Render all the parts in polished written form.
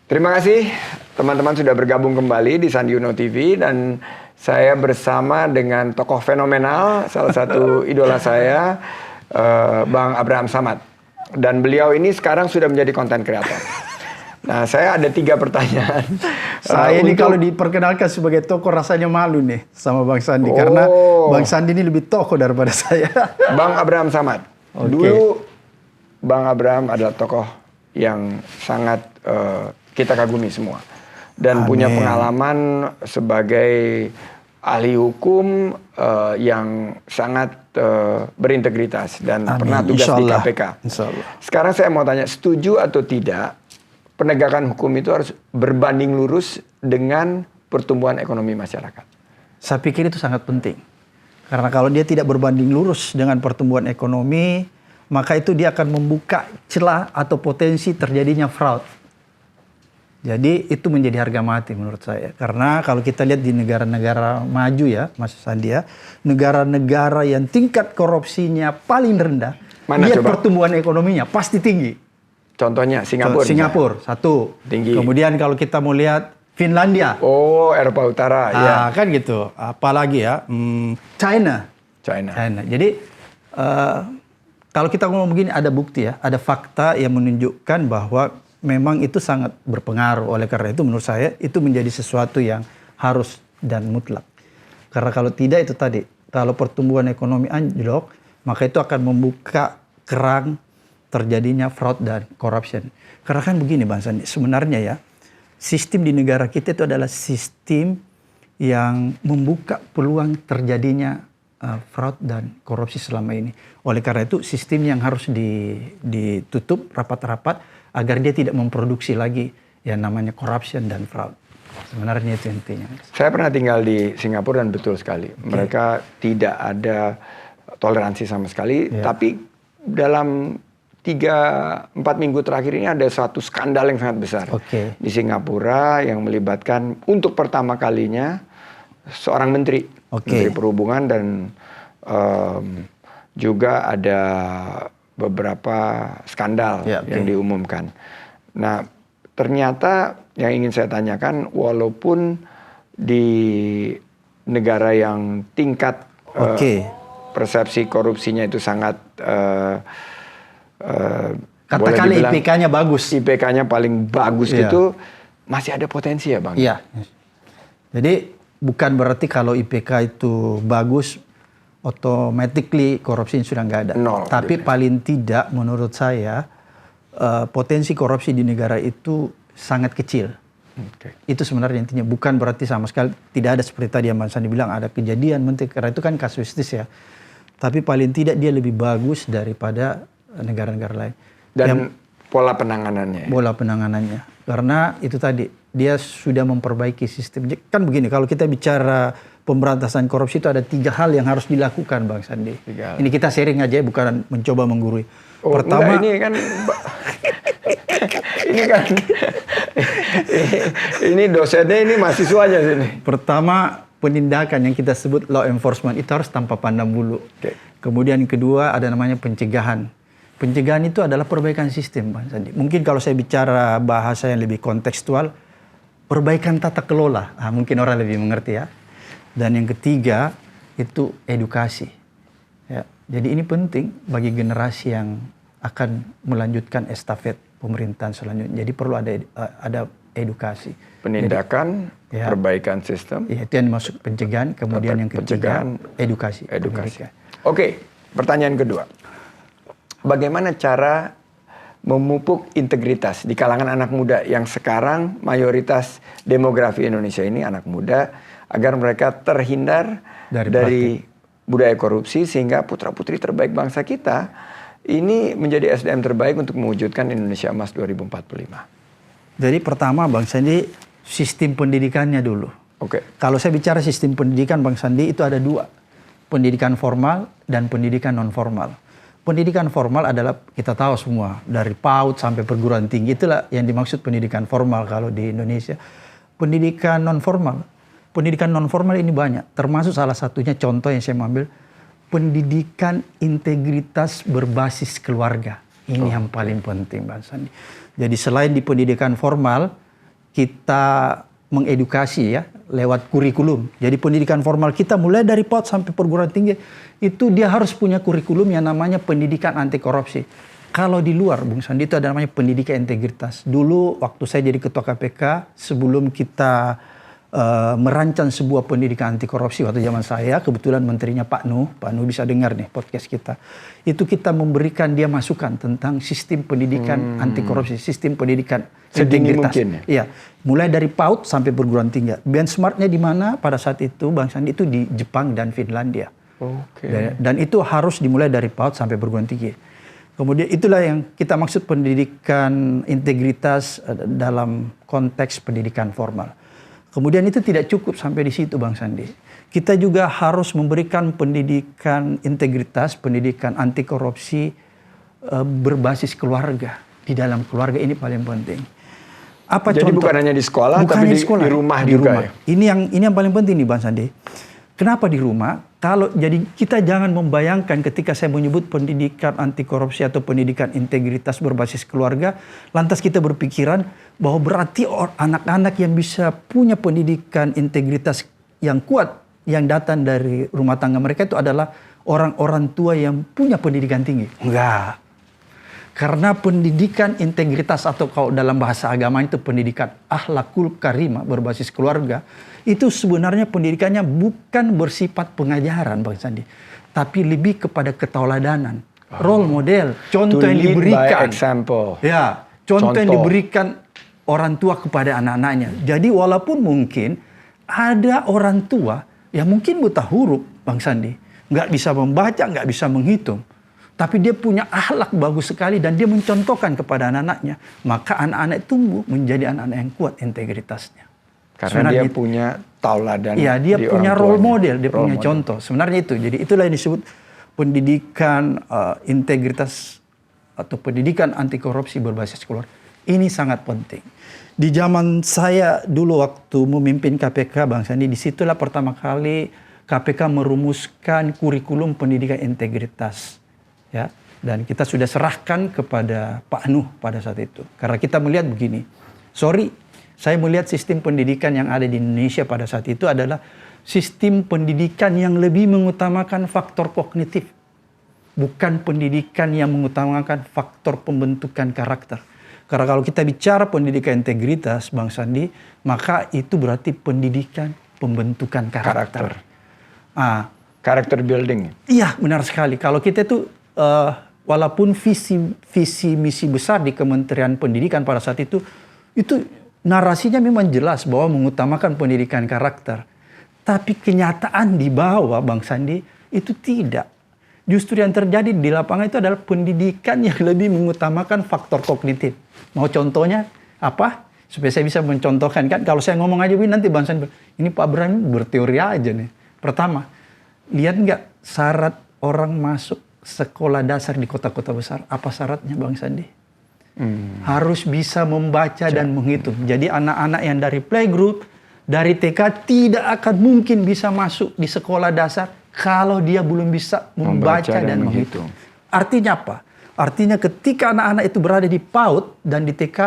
Terima kasih teman-teman sudah bergabung kembali di Sandi Uno TV dan saya bersama dengan tokoh fenomenal, salah satu idola saya, Bang Abraham Samad. Dan beliau ini sekarang sudah menjadi konten kreator. Nah, saya ada 3 pertanyaan. Saya ini kalau diperkenalkan sebagai tokoh rasanya malu nih sama Bang Sandi. Karena Bang Sandi ini lebih tokoh daripada saya. Bang Abraham Samad. Dulu Bang Abraham adalah tokoh yang sangat kita kagumi semua. Dan punya pengalaman sebagai ahli hukum yang sangat berintegritas. Dan pernah tugas di KPK. Sekarang saya mau tanya, setuju atau tidak penegakan hukum itu harus berbanding lurus dengan pertumbuhan ekonomi masyarakat? Saya pikir itu sangat penting. Karena kalau dia tidak berbanding lurus dengan pertumbuhan ekonomi, maka itu dia akan membuka celah atau potensi terjadinya fraud. Jadi itu menjadi harga mati menurut saya. Karena kalau kita lihat di negara-negara maju ya, Mas Sandi ya, negara-negara yang tingkat korupsinya paling rendah, lihat pertumbuhan ekonominya pasti tinggi. Contohnya Singapura. Singapura, satu. Tinggi. Kemudian kalau kita mau lihat Finlandia. Oh, Eropa Utara. Ya. Kan gitu. Apalagi ya, China. Jadi kalau kita ngomong begini ada bukti ya, ada fakta yang menunjukkan bahwa memang itu sangat berpengaruh. Oleh karena itu menurut saya itu menjadi sesuatu yang harus dan mutlak. Karena kalau tidak itu tadi, kalau pertumbuhan ekonomi anjlok, maka itu akan membuka keran terjadinya fraud dan corruption. Karena kan begini Bang Sandi, sebenarnya ya, sistem di negara kita itu adalah sistem yang membuka peluang terjadinya fraud dan korupsi selama ini. Oleh karena itu sistem yang harus ditutup rapat-rapat agar dia tidak memproduksi lagi yang namanya corruption dan fraud. Sebenarnya itu intinya. Saya pernah tinggal di Singapura dan betul sekali. Mereka tidak ada toleransi sama sekali. Tapi dalam 3-4 minggu terakhir ini ada suatu skandal yang sangat besar. Di Singapura yang melibatkan untuk pertama kalinya seorang menteri. Menteri Perhubungan dan juga ada beberapa skandal yang diumumkan. Nah, ternyata yang ingin saya tanyakan, walaupun di negara yang tingkat persepsi korupsinya itu sangat katakanlah IPK-nya bagus. IPK-nya paling bagus gitu, masih ada potensi ya Bang? Iya. Jadi bukan berarti kalau IPK itu bagus, automatically korupsi sudah nggak ada. Tapi paling tidak menurut saya potensi korupsi di negara itu sangat kecil. Itu sebenarnya intinya. Bukan berarti sama sekali tidak ada seperti tadi yang Mas Sandi bilang ada kejadian menteri, karena itu kan kasuistis ya. Tapi paling tidak dia lebih bagus daripada negara-negara lain. Dan pola penanganannya. Pola penanganannya. Karena itu tadi dia sudah memperbaiki sistem. Kan begini, kalau kita bicara pemberantasan korupsi itu ada 3 hal yang harus dilakukan Bang Sandi. Ini kita sharing aja, bukan mencoba menggurui. Pertama, ini kan ini dosennya, ini mahasiswanya sini. Pertama, penindakan yang kita sebut law enforcement itu harus tanpa pandang bulu. Kemudian kedua ada namanya pencegahan. Pencegahan itu adalah perbaikan sistem Bang Sandi. Mungkin kalau saya bicara bahasa yang lebih kontekstual, perbaikan tata kelola. Mungkin orang lebih mengerti ya. Dan yang ketiga itu edukasi. Ya, jadi ini penting bagi generasi yang akan melanjutkan estafet pemerintahan selanjutnya. Jadi perlu ada edukasi. Penindakan, perbaikan sistem. Ya, itu yang dimaksud pencegahan. Kemudian yang ketiga edukasi. Oke, pertanyaan kedua. Bagaimana cara memupuk integritas di kalangan anak muda yang sekarang mayoritas demografi Indonesia ini anak muda, agar mereka terhindar dari budaya korupsi sehingga putra-putri terbaik bangsa kita ini menjadi SDM terbaik untuk mewujudkan Indonesia Emas 2045. Jadi pertama Bang Sandi, sistem pendidikannya dulu. Kalau saya bicara sistem pendidikan Bang Sandi itu ada 2. Pendidikan formal dan pendidikan non formal. Pendidikan formal adalah kita tahu semua dari PAUD sampai perguruan tinggi, itulah yang dimaksud pendidikan formal kalau di Indonesia. Pendidikan non formal ini banyak, termasuk salah satunya contoh yang saya ambil pendidikan integritas berbasis keluarga. Ini yang paling penting Bang Sandi. Jadi selain di pendidikan formal, kita mengedukasi ya lewat kurikulum. Jadi pendidikan formal kita mulai dari PAUD sampai perguruan tinggi itu dia harus punya kurikulum yang namanya pendidikan anti korupsi. Kalau di luar, Bung Sandi, itu ada namanya pendidikan integritas. Dulu waktu saya jadi ketua KPK, sebelum kita merancang sebuah pendidikan anti korupsi waktu zaman saya, kebetulan menterinya Pak Nuh bisa dengar nih podcast kita. Itu kita memberikan dia masukan tentang sistem pendidikan anti korupsi, sistem pendidikan sedini integritas. mungkin ya? Iya, mulai dari PAUD sampai perguruan tinggi. Benchmarknya di mana pada saat itu, Bang Sandi, itu di Jepang dan Finlandia. Oke. Dan itu harus dimulai dari PAUD sampai perguruan tinggi. Kemudian itulah yang kita maksud pendidikan integritas dalam konteks pendidikan formal. Kemudian itu tidak cukup sampai di situ, Bang Sandi. Kita juga harus memberikan pendidikan integritas, pendidikan anti korupsi berbasis keluarga. Di dalam keluarga ini paling penting. Apa Jadi contoh? bukan hanya di sekolah, Bukan tapi hanya di sekolah, rumah di juga rumah. ya? Ini yang paling penting nih, Bang Sandi. Kenapa di rumah? Jadi kita jangan membayangkan ketika saya menyebut pendidikan anti korupsi atau pendidikan integritas berbasis keluarga, lantas kita berpikiran bahwa berarti anak-anak yang bisa punya pendidikan integritas yang kuat yang datang dari rumah tangga mereka itu adalah orang-orang tua yang punya pendidikan tinggi. Enggak. Karena pendidikan integritas atau kalau dalam bahasa agama itu pendidikan akhlakul karimah berbasis keluarga, itu sebenarnya pendidikannya bukan bersifat pengajaran, Bang Sandi, tapi lebih kepada ketauladanan, role model, contoh yang diberikan. By example. Ya, contoh yang diberikan orang tua kepada anak-anaknya. Jadi walaupun mungkin ada orang tua yang mungkin buta huruf, Bang Sandi, nggak bisa membaca, nggak bisa menghitung, tapi dia punya akhlak bagus sekali dan dia mencontohkan kepada anak-anaknya, maka anak-anak tumbuh menjadi anak-anak yang kuat integritasnya. Karena dia punya tauladan. Iya, dia di punya orang role tuanya. model, dia punya contoh. Sebenarnya itu. Jadi itulah yang disebut pendidikan integritas atau pendidikan anti korupsi berbasis keluarga. Ini sangat penting. Di zaman saya dulu waktu memimpin KPK, Bang Sandi, disitulah pertama kali KPK merumuskan kurikulum pendidikan integritas. Ya, dan kita sudah serahkan kepada Pak Nuh pada saat itu. Karena kita melihat begini, saya melihat sistem pendidikan yang ada di Indonesia pada saat itu adalah sistem pendidikan yang lebih mengutamakan faktor kognitif. Bukan pendidikan yang mengutamakan faktor pembentukan karakter. Karena kalau kita bicara pendidikan integritas, Bang Sandi, maka itu berarti pendidikan pembentukan karakter. Karakter building. Iya, benar sekali. Kalau kita itu walaupun visi misi besar di Kementerian Pendidikan pada saat itu narasinya memang jelas bahwa mengutamakan pendidikan karakter. Tapi kenyataan di bawah, Bang Sandi, itu tidak. Justru yang terjadi di lapangan itu adalah pendidikan yang lebih mengutamakan faktor kognitif. Mau contohnya apa? Supaya saya bisa mencontohkan kan. Kalau saya ngomong aja nanti Bang Sandi, ini Pak Bram berteori aja nih. Pertama, lihat nggak syarat orang masuk sekolah dasar di kota-kota besar? Apa syaratnya, Bang Sandi? Harus bisa membaca dan menghitung. Jadi anak-anak yang dari playgroup, dari TK tidak akan mungkin bisa masuk di sekolah dasar kalau dia belum bisa membaca dan menghitung. Artinya apa? Artinya ketika anak-anak itu berada di PAUD dan di TK,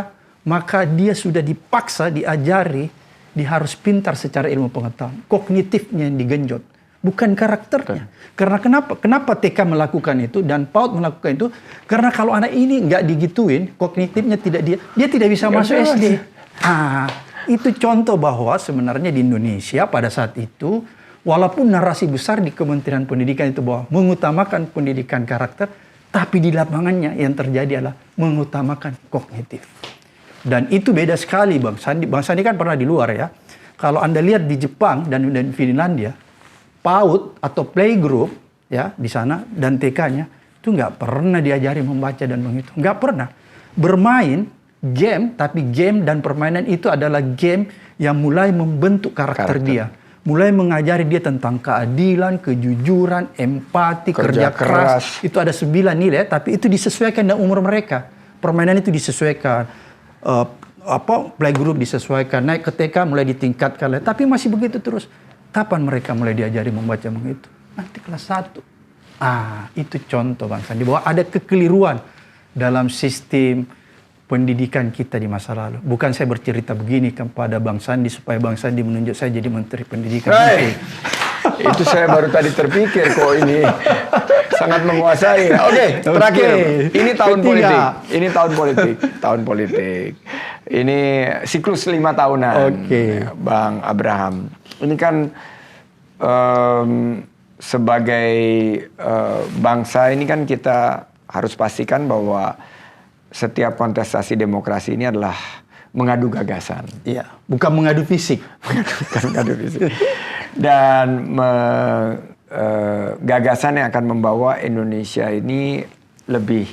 maka dia sudah dipaksa diajari, dia harus pintar secara ilmu pengetahuan. Kognitifnya yang digenjot. Bukan karakternya. Karena kenapa TK melakukan itu dan PAUD melakukan itu? Karena kalau anak ini nggak digituin, kognitifnya dia tidak bisa masuk SD. Itu contoh bahwa sebenarnya di Indonesia pada saat itu, walaupun narasi besar di Kementerian Pendidikan itu bahwa mengutamakan pendidikan karakter, tapi di lapangannya yang terjadi adalah mengutamakan kognitif. Dan itu beda sekali, Bang Sandi. Bang Sandi kan pernah di luar ya. Kalau Anda lihat di Jepang dan Finlandia, PAUD atau playgroup ya di sana dan TK-nya itu nggak pernah diajari membaca dan menghitung, nggak pernah. Bermain game, tapi game dan permainan itu adalah game yang mulai membentuk karakter dia, mulai mengajari dia tentang keadilan, kejujuran, empati, kerja keras. Itu ada 9 nilai, tapi itu disesuaikan dengan umur mereka. Permainan itu disesuaikan, playgroup disesuaikan, naik ke TK mulai ditingkatkan, tapi masih begitu terus. Kapan mereka mulai diajari membaca menghitung? Nanti kelas 1. Itu contoh Bang Sandi bahwa ada kekeliruan dalam sistem pendidikan kita di masa lalu. Bukan saya bercerita begini kepada Bang Sandi supaya Bang Sandi menunjuk saya jadi Menteri Pendidikan. Hey, itu saya baru tadi terpikir kok ini sangat menguasai. Oke, terakhir. Ini tahun politik. Ini tahun politik. Tahun politik. Ini siklus 5 tahunan. Bang Abraham. Ini kan sebagai bangsa ini kan kita harus pastikan bahwa setiap kontestasi demokrasi ini adalah mengadu gagasan. Iya, bukan mengadu fisik. Bukan mengadu fisik. Dan gagasan yang akan membawa Indonesia ini lebih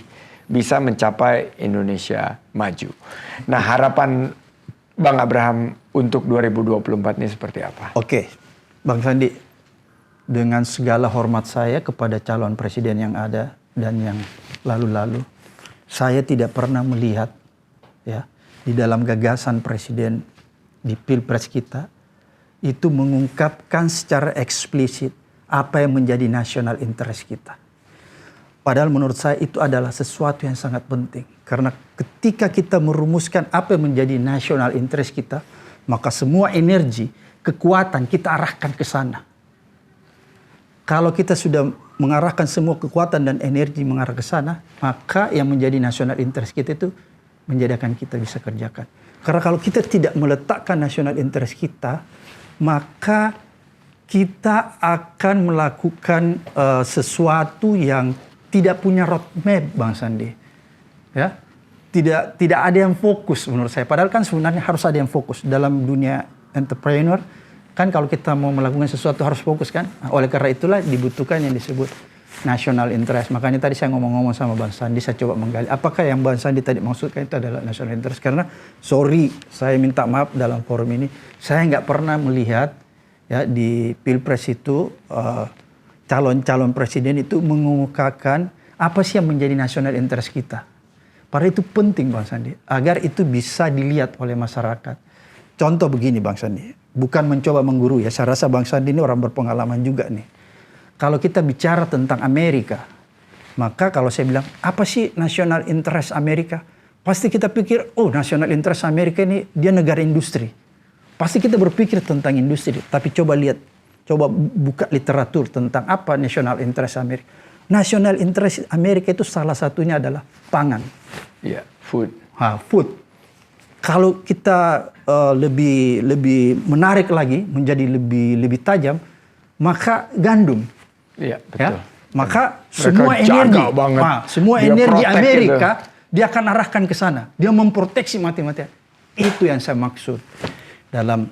bisa mencapai Indonesia maju. Nah, harapan Bang Abraham untuk 2024 ini seperti apa? Oke, Bang Sandi, dengan segala hormat saya kepada calon presiden yang ada dan yang lalu-lalu, saya tidak pernah melihat ya di dalam gagasan presiden di Pilpres kita itu mengungkapkan secara eksplisit apa yang menjadi national interest kita. Padahal menurut saya itu adalah sesuatu yang sangat penting. Karena ketika kita merumuskan apa yang menjadi national interest kita, maka semua energi, kekuatan kita arahkan ke sana. Kalau kita sudah mengarahkan semua kekuatan dan energi mengarah ke sana, maka yang menjadi national interest kita itu menjadikan kita bisa kerjakan. Karena kalau kita tidak meletakkan national interest kita, maka kita akan melakukan sesuatu yang tidak punya roadmap, Bang Sandi. Ya, tidak ada yang fokus menurut saya. Padahal kan sebenarnya harus ada yang fokus dalam dunia entrepreneur. Kan kalau kita mau melakukan sesuatu harus fokus kan. Oleh karena itulah dibutuhkan yang disebut national interest. Makanya tadi saya ngomong-ngomong sama Bang Sandi, saya coba menggali. Apakah yang Bang Sandi tadi maksudkan itu adalah national interest? Karena sorry, saya minta maaf dalam forum ini, saya nggak pernah melihat ya di Pilpres itu calon-calon presiden itu mengumumkakan apa sih yang menjadi national interest kita. Padahal itu penting Bang Sandi, agar itu bisa dilihat oleh masyarakat. Contoh begini Bang Sandi, bukan mencoba menggurui ya, saya rasa Bang Sandi ini orang berpengalaman juga nih. Kalau kita bicara tentang Amerika, maka kalau saya bilang, apa sih national interest Amerika? Pasti kita pikir, oh national interest Amerika ini dia negara industri. Pasti kita berpikir tentang industri, tapi coba lihat, coba buka literatur tentang apa national interest Amerika. National interest Amerika itu salah satunya adalah pangan. Iya, food. Food. Kalau kita lebih menarik lagi, menjadi lebih tajam, maka gandum. Iya, betul. Ya? Maka mereka semua energi Amerika itu, dia akan arahkan ke sana. Dia memproteksi mati-matian. Itu yang saya maksud. Dalam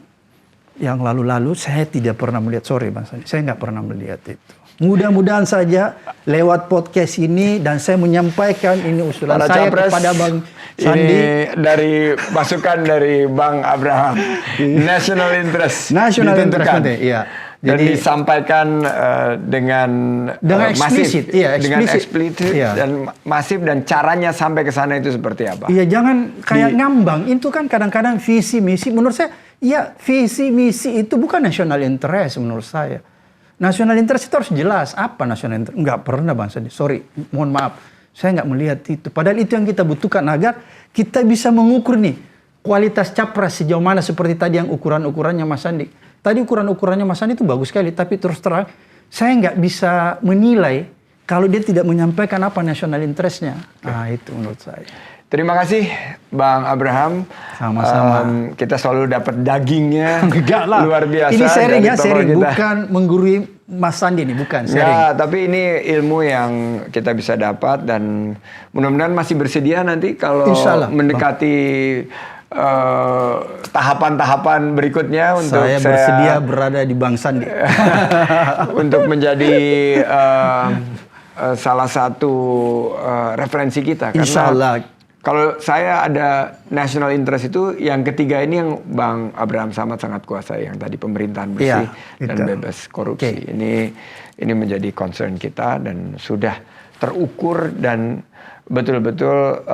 yang lalu-lalu saya tidak pernah melihat, sorry Bang Sandi, saya nggak pernah melihat itu. Mudah-mudahan saja lewat podcast ini dan saya menyampaikan ini usulan para saya capres, kepada Bang Sandi. Ini dari masukan dari Bang Abraham. National interest. National interest penting, iya. Dan disampaikan dengan eksplisit, masif, dengan eksplisit dan masif, dan caranya sampai ke sana itu seperti apa? Iya, jangan kayak ngambang. Itu kan kadang-kadang visi misi. Menurut saya, ya visi misi itu bukan national interest menurut saya. National interest itu harus jelas. Apa national interest? Enggak pernah Bang Sandi. Sorry, mohon maaf. Saya nggak melihat itu. Padahal itu yang kita butuhkan agar kita bisa mengukur nih kualitas capres sejauh mana, seperti tadi yang ukuran-ukurannya Mas Sandi. Tadi ukuran-ukurannya Mas Sandi itu bagus sekali, tapi terus terang saya nggak bisa menilai kalau dia tidak menyampaikan apa national interest-nya. Nah itu menurut saya. Terima kasih Bang Abraham. Sama-sama. Kita selalu dapat dagingnya. Enggak lah. Luar biasa. Ini sharing ya, sharing. Bukan menggurui Mas Sandi nih, bukan sharing. Ya, tapi ini ilmu yang kita bisa dapat dan mudah-mudahan masih bersedia nanti kalau mendekati tahapan-tahapan berikutnya untuk saya bersedia berada di Bang Sandi untuk menjadi salah satu referensi kita. Insya Allah. Kalau saya ada national interest itu yang ketiga ini yang Bang Abraham Samad sangat kuasai, yang tadi pemerintahan bersih dan bebas korupsi. Ini menjadi concern kita dan sudah terukur dan betul-betul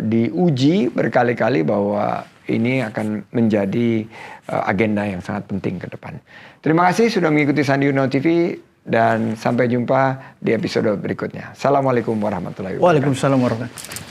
diuji berkali-kali bahwa ini akan menjadi agenda yang sangat penting ke depan. Terima kasih sudah mengikuti Sandi Uno TV dan sampai jumpa di episode berikutnya. Assalamualaikum warahmatullahi wabarakatuh. Waalaikumsalam warahmatullahi wabarakatuh.